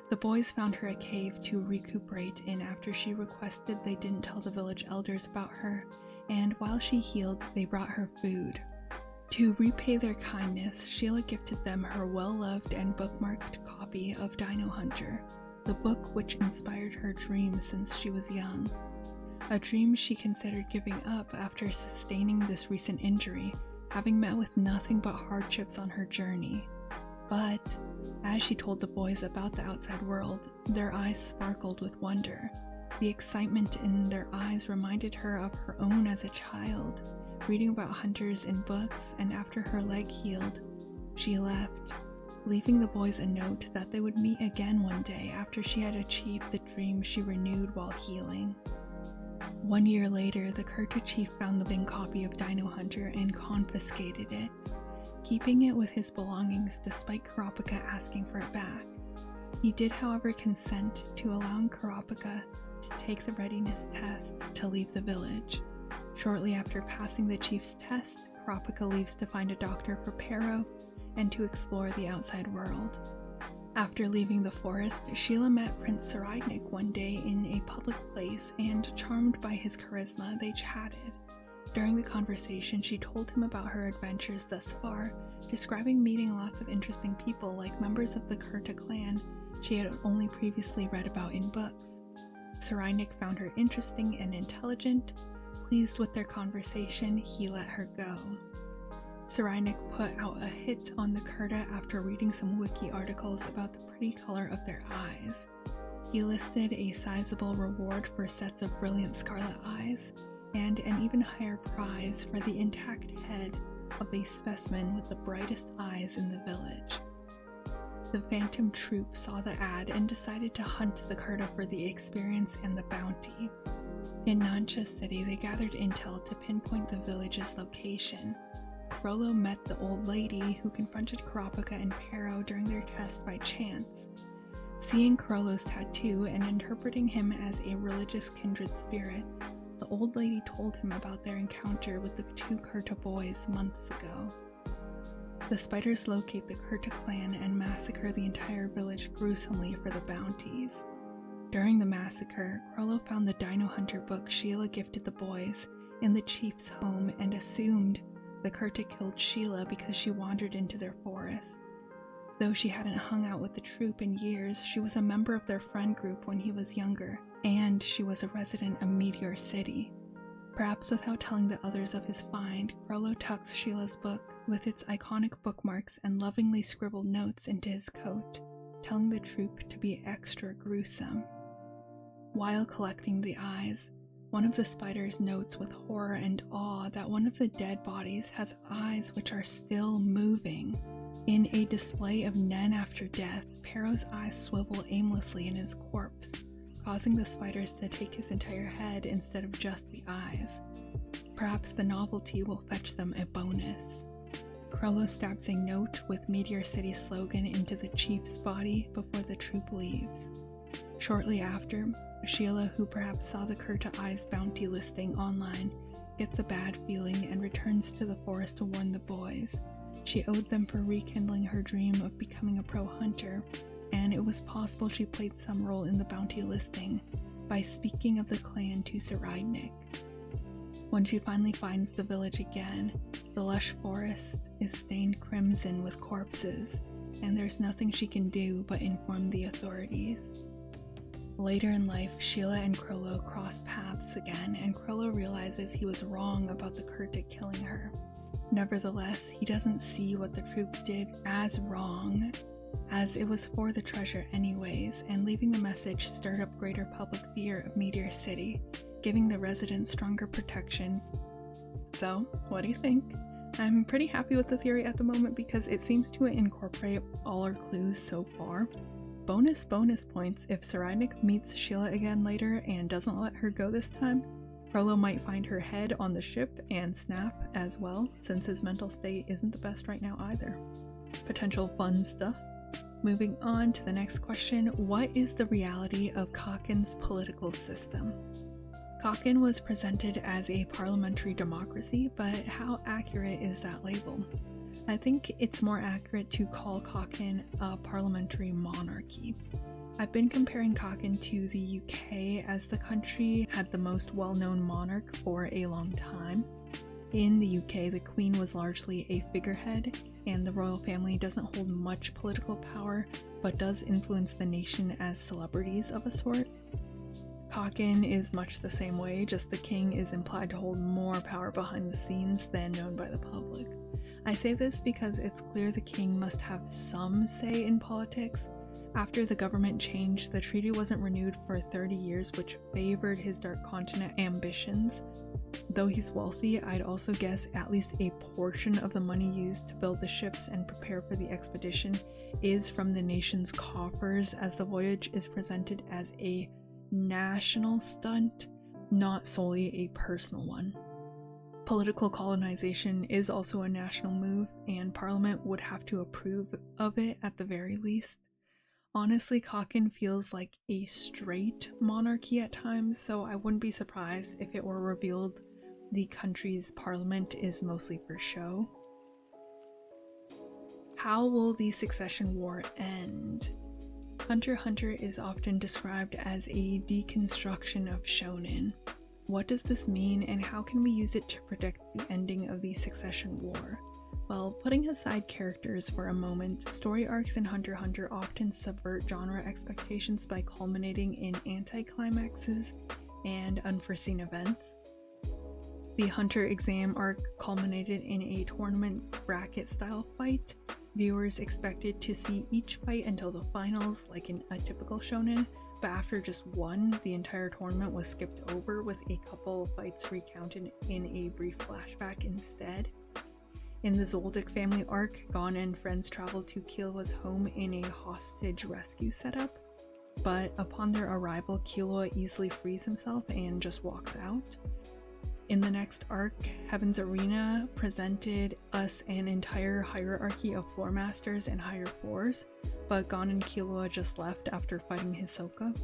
The boys found her a cave to recuperate in after she requested they didn't tell the village elders about her, and while she healed, they brought her food. To repay their kindness, Sheila gifted them her well-loved and bookmarked copy of Dino Hunter, the book which inspired her dreams since she was young. A dream she considered giving up after sustaining this recent injury, having met with nothing but hardships on her journey. But, as she told the boys about the outside world, their eyes sparkled with wonder. The excitement in their eyes reminded her of her own as a child, reading about hunters in books, and after her leg healed, she left, leaving the boys a note that they would meet again one day after she had achieved the dream she renewed while healing. 1 year later, the Kurta chief found the big copy of Dino Hunter and confiscated it, keeping it with his belongings despite Kurapika asking for it back. He did, however, consent to allowing Kurapika to take the readiness test to leave the village. Shortly after passing the chief's test, Kurapika leaves to find a doctor for Pero and to explore the outside world. After leaving the forest, Sheila met Prince Saraidnik one day in a public place, and charmed by his charisma, they chatted. During the conversation, she told him about her adventures thus far, describing meeting lots of interesting people like members of the Kurta clan she had only previously read about in books. Saraidnik found her interesting and intelligent. Pleased with their conversation, he let her go. Saraidnik put out a hit on the Kurta after reading some wiki articles about the pretty color of their eyes. He listed a sizable reward for sets of brilliant scarlet eyes, and an even higher prize for the intact head of a specimen with the brightest eyes in the village. The Phantom Troop saw the ad and decided to hunt the Kurta for the experience and the bounty. In Nancha City, they gathered intel to pinpoint the village's location. Crollo met the old lady who confronted Kurapika and Pero during their test by chance. Seeing Crollo's tattoo and interpreting him as a religious kindred spirit, the old lady told him about their encounter with the two Kurta boys months ago. The spiders locate the Kurta clan and massacre the entire village gruesomely for the bounties. During the massacre, Crollo found the Dino Hunter book Sheila gifted the boys in the chief's home and assumed the Kurta killed Sheila because she wandered into their forest. Though she hadn't hung out with the troop in years, she was a member of their friend group when he was younger, and she was a resident of Meteor City. Perhaps without telling the others of his find, Crollo tucks Sheila's book with its iconic bookmarks and lovingly scribbled notes into his coat, telling the troop to be extra gruesome. While collecting the eyes, one of the spiders notes with horror and awe that one of the dead bodies has eyes which are still moving. In a display of Nen after death, Pero's eyes swivel aimlessly in his corpse, causing the spiders to take his entire head instead of just the eyes. Perhaps the novelty will fetch them a bonus. Crollo stabs a note with Meteor City slogan into the chief's body before the troop leaves. Shortly after, Sheila, who perhaps saw the Kurta Eyes bounty listing online, gets a bad feeling and returns to the forest to warn the boys. She owed them for rekindling her dream of becoming a pro hunter, and it was possible she played some role in the bounty listing by speaking of the clan to Saraidnik. When she finally finds the village again, the lush forest is stained crimson with corpses, and there's nothing she can do but inform the authorities. Later in life, Sheila and Crollo cross paths again, and Crollo realizes he was wrong about the Kurta killing her. Nevertheless, he doesn't see what the troop did as wrong, as it was for the treasure anyways, and leaving the message stirred up greater public fear of Meteor City, giving the residents stronger protection. So, what do you think? I'm pretty happy with the theory at the moment because it seems to incorporate all our clues so far. Bonus points if Cyrenic meets Sheila again later and doesn't let her go this time. Frollo might find her head on the ship and snap as well, since his mental state isn't the best right now either. Potential fun stuff. Moving on to the next question, what is the reality of Cochin's political system? Cochin was presented as a parliamentary democracy, but how accurate is that label? I think it's more accurate to call Cochin a parliamentary monarchy. I've been comparing Cochin to the UK as the country had the most well-known monarch for a long time. In the UK, the Queen was largely a figurehead, and the royal family doesn't hold much political power, but does influence the nation as celebrities of a sort. Cochin is much the same way, just the king is implied to hold more power behind the scenes than known by the public. I say this because it's clear the king must have some say in politics. After the government changed, the treaty wasn't renewed for 30 years, which favored his Dark Continent ambitions. Though he's wealthy, I'd also guess at least a portion of the money used to build the ships and prepare for the expedition is from the nation's coffers, as the voyage is presented as a national stunt, not solely a personal one. Political colonization is also a national move, and Parliament would have to approve of it at the very least. Honestly, Cochin feels like a straight monarchy at times, so I wouldn't be surprised if it were revealed the country's parliament is mostly for show. How will the succession war end? HunterxHunter is often described as a deconstruction of shonen. What does this mean, and how can we use it to predict the ending of the succession war? Well, putting aside characters for a moment, story arcs in HunterxHunter often subvert genre expectations by culminating in anticlimaxes and unforeseen events. The Hunter exam arc culminated in a tournament bracket-style fight. Viewers expected to see each fight until the finals, like in a typical shonen, but after just one, the entire tournament was skipped over, with a couple of fights recounted in a brief flashback instead. In the Zoldyck family arc, Gon and friends travel to Killua's home in a hostage rescue setup, but upon their arrival, Killua easily frees himself and just walks out. In the next arc, Heaven's Arena presented us an entire hierarchy of floor masters and higher floors, but Gon and Killua just left after fighting Hisoka.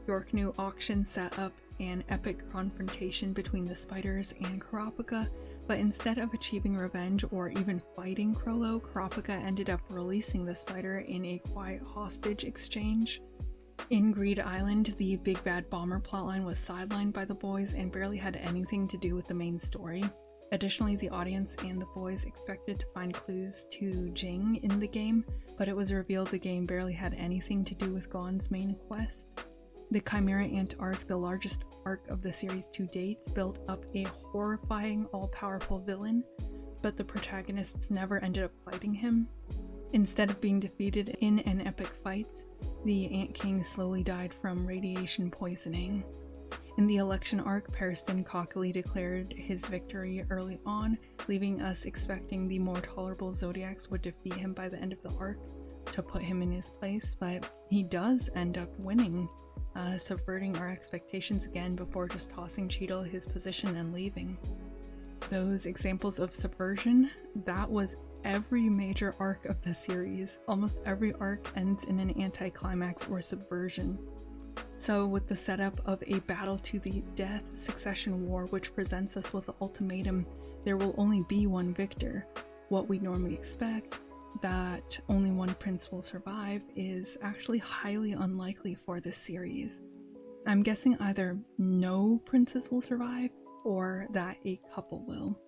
Yorknu Auction set up an epic confrontation between the spiders and Kurapika, but instead of achieving revenge or even fighting Crollo, Kurapika ended up releasing the spider in a quiet hostage exchange. In Greed Island, the Big Bad Bomber plotline was sidelined by the boys and barely had anything to do with the main story. Additionally, the audience and the boys expected to find clues to Jing in the game, but it was revealed the game barely had anything to do with Gon's main quest. The Chimera Ant arc, the largest arc of the series to date, built up a horrifying, all-powerful villain, but the protagonists never ended up fighting him. Instead of being defeated in an epic fight, the Ant King slowly died from radiation poisoning. In the election arc, Periston cockily declared his victory early on, leaving us expecting the more tolerable Zodiacs would defeat him by the end of the arc to put him in his place, but he does end up winning, subverting our expectations again before just tossing Cheetle his position and leaving. Those examples of subversion, that was every major arc of the series. Almost every arc ends in an anticlimax or subversion. So with the setup of a battle to the death succession war, which presents us with the ultimatum, there will only be one victor, what we normally expect, that only one prince will survive, is actually highly unlikely for this series. I'm guessing either no princes will survive or that a couple will.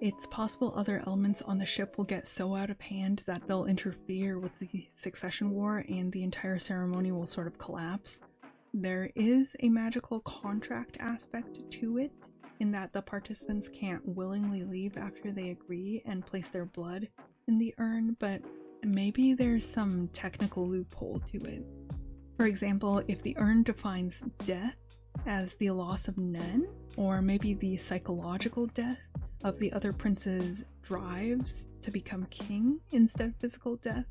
It's possible other elements on the ship will get so out of hand that they'll interfere with the succession war and the entire ceremony will sort of collapse. There is a magical contract aspect to it, in that the participants can't willingly leave after they agree and place their blood in the urn, but maybe there's some technical loophole to it. For example, if the urn defines death, as the loss of Nen, or maybe the psychological death of the other prince's drives to become king instead of physical death.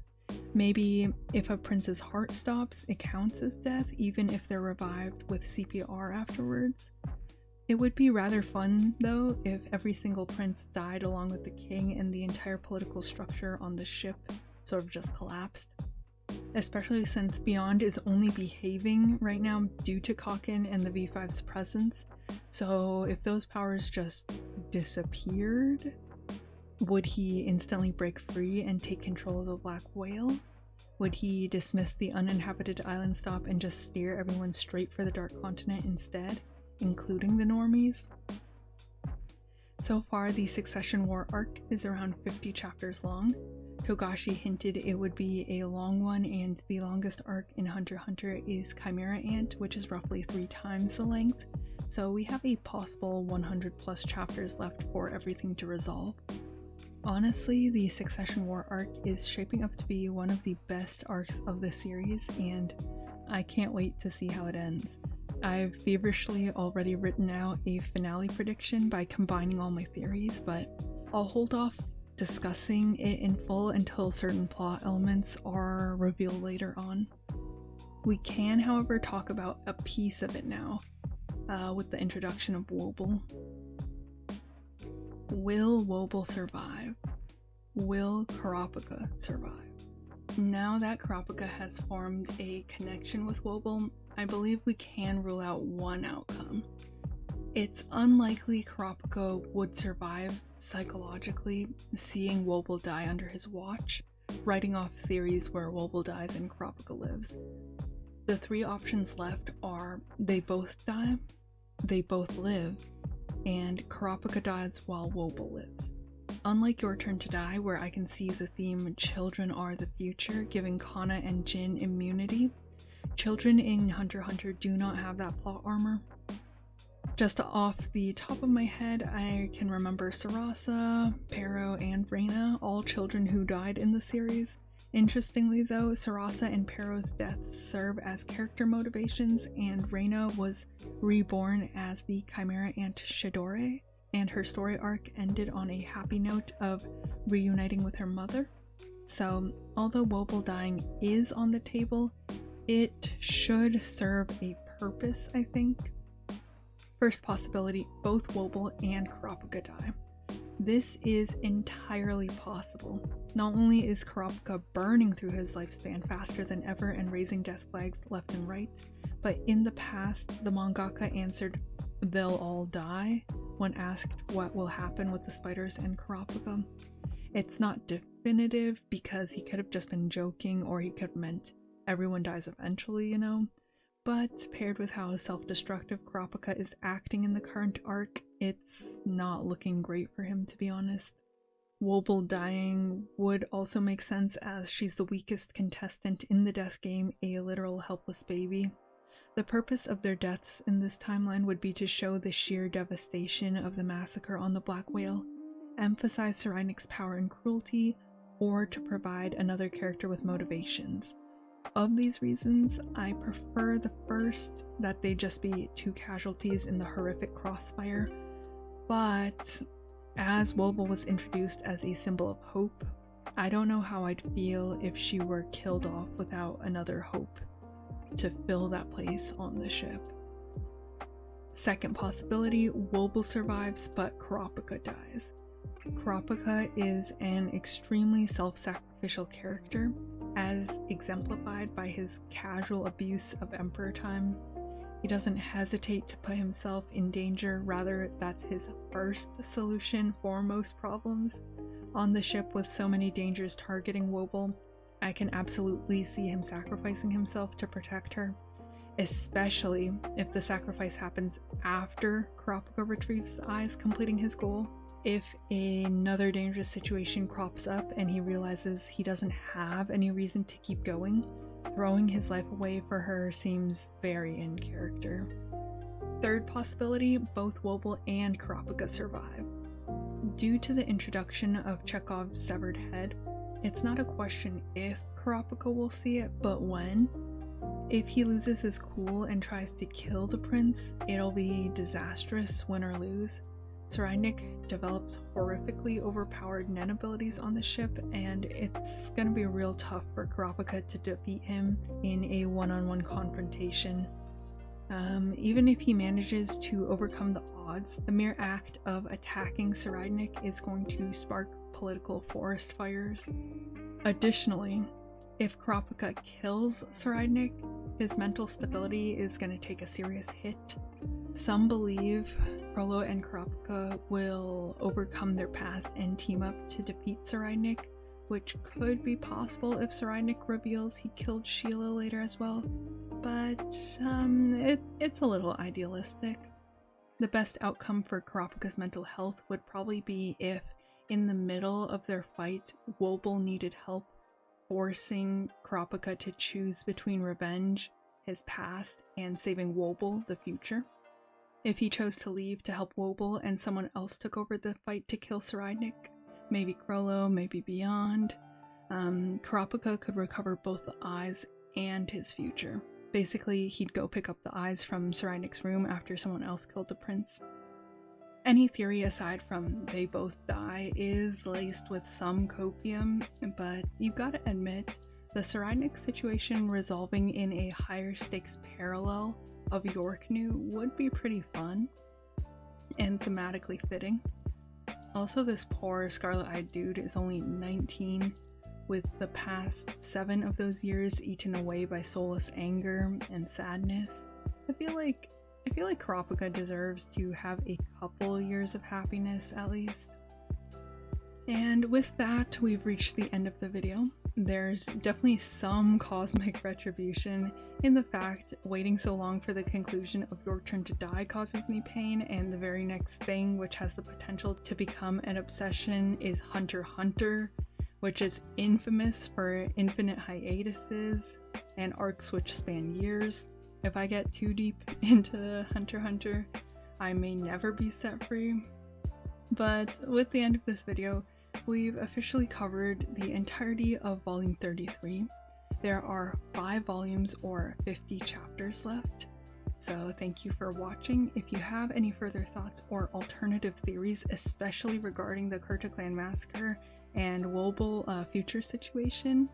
Maybe if a prince's heart stops, it counts as death, even if they're revived with CPR afterwards. It would be rather fun, though, if every single prince died along with the king and the entire political structure on the ship sort of just collapsed. Especially since Beyond is only behaving right now due to Kaken and the V5's presence. So if those powers just disappeared, would he instantly break free and take control of the Black Whale? Would he dismiss the uninhabited island stop and just steer everyone straight for the Dark Continent instead, including the normies? So far, the Succession War arc is around 50 chapters long. Togashi hinted it would be a long one, and the longest arc in Hunter x Hunter is Chimera Ant, which is roughly 3 times the length, so we have a possible 100 plus chapters left for everything to resolve. Honestly, the Succession War arc is shaping up to be one of the best arcs of the series, and I can't wait to see how it ends. I've feverishly already written out a finale prediction by combining all my theories, but I'll hold off discussing it in full until certain plot elements are revealed later on. We can, however, talk about a piece of it now, with the introduction of Wobble. Will Wobble survive? Will Kurapika survive? Now that Kurapika has formed a connection with Wobble, I believe we can rule out one outcome. It's unlikely Kurapika would survive psychologically, seeing Wobble die under his watch, writing off theories where Wobble dies and Kurapika lives. The 3 options left are they both die, they both live, and Kurapika dies while Wobble lives. Unlike Your Turn to Die, where I can see the theme children are the future, giving Kana and Jin immunity, children in Hunter x Hunter do not have that plot armor. Just off the top of my head, I can remember Sarasa, Pero, and Reina, all children who died in the series. Interestingly though, Sarasa and Pero's deaths serve as character motivations, and Reina was reborn as the Chimera Ant Shidore, and her story arc ended on a happy note of reuniting with her mother. So, although Wobble dying is on the table, it should serve a purpose, I think. First possibility, both Wobble and Kurapika die. This is entirely possible. Not only is Kurapika burning through his lifespan faster than ever and raising death flags left and right, but in the past, the mangaka answered, "They'll all die," when asked what will happen with the spiders and Kurapika. It's not definitive because he could have just been joking, or he could have meant everyone dies eventually, you know? But paired with how self-destructive Kurapika is acting in the current arc, it's not looking great for him, to be honest. Wobble dying would also make sense, as she's the weakest contestant in the death game, a literal helpless baby. The purpose of their deaths in this timeline would be to show the sheer devastation of the massacre on the Black Whale, emphasize Serinek's power and cruelty, or to provide another character with motivations. Of these reasons, I prefer the first, that they just be 2 casualties in the horrific crossfire, but as Wobble was introduced as a symbol of hope, I don't know how I'd feel if she were killed off without another hope to fill that place on the ship. Second possibility, Wobble survives but Kurapika dies. Kurapika is an extremely self-sacrificial character, as exemplified by his casual abuse of Emperor time. He doesn't hesitate to put himself in danger, rather that's his first solution for most problems. On the ship with so many dangers targeting Wobble, I can absolutely see him sacrificing himself to protect her, especially if the sacrifice happens after Kurapika retrieves the eyes, completing his goal. If another dangerous situation crops up and he realizes he doesn't have any reason to keep going, throwing his life away for her seems very in character. Third possibility, both Wobble and Kurapika survive. Due to the introduction of Chekhov's severed head, it's not a question if Kurapika will see it, but when. If he loses his cool and tries to kill the prince, it'll be disastrous, win or lose. Saraynik develops horrifically overpowered Nen abilities on the ship, and it's gonna be real tough for Kurapika to defeat him in a one-on-one confrontation. Even if he manages to overcome the odds, the mere act of attacking Saraynik is going to spark political forest fires. Additionally, if Kurapika kills Saraynik, his mental stability is going to take a serious hit. Some believe Frollo and Kurapika will overcome their past and team up to defeat Saraynik, which could be possible if Saraynik reveals he killed Sheila later as well, but it's a little idealistic. The best outcome for Kurapika's mental health would probably be if, in the middle of their fight, Wobble needed help, forcing Kurapika to choose between revenge, his past, and saving Wobble, the future. If he chose to leave to help Wobble and someone else took over the fight to kill Saraynik, maybe Krollo, maybe beyond, Kurapika could recover both the eyes and his future. Basically, he'd go pick up the eyes from Saraynik's room after someone else killed the prince. Any theory aside from they both die is laced with some copium, but you've got to admit, the Saraynik situation resolving in a higher stakes parallel of Yorknu would be pretty fun and thematically fitting. Also, this poor scarlet-eyed dude is only 19, with the past 7 of those years eaten away by soulless anger and sadness. I feel like Kurapika deserves to have a couple years of happiness at least. And with that, we've reached the end of the video. There's definitely some cosmic retribution in the fact waiting so long for the conclusion of Your Turn to Die causes me pain, and the very next thing, which has the potential to become an obsession, is HunterxHunter, which is infamous for infinite hiatuses and arcs which span years. If I get too deep into HunterxHunter, I may never be set free. But with the end of this video, we've officially covered the entirety of Volume 33. There are 5 volumes or 50 chapters left. So thank you for watching. If you have any further thoughts or alternative theories, especially regarding the Kurta Clan massacre and Wobble future situation,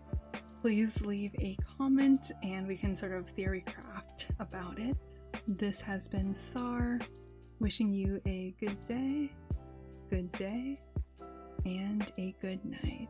please leave a comment and we can sort of theory craft about it. This has been Sar, wishing you a good day, and a good night.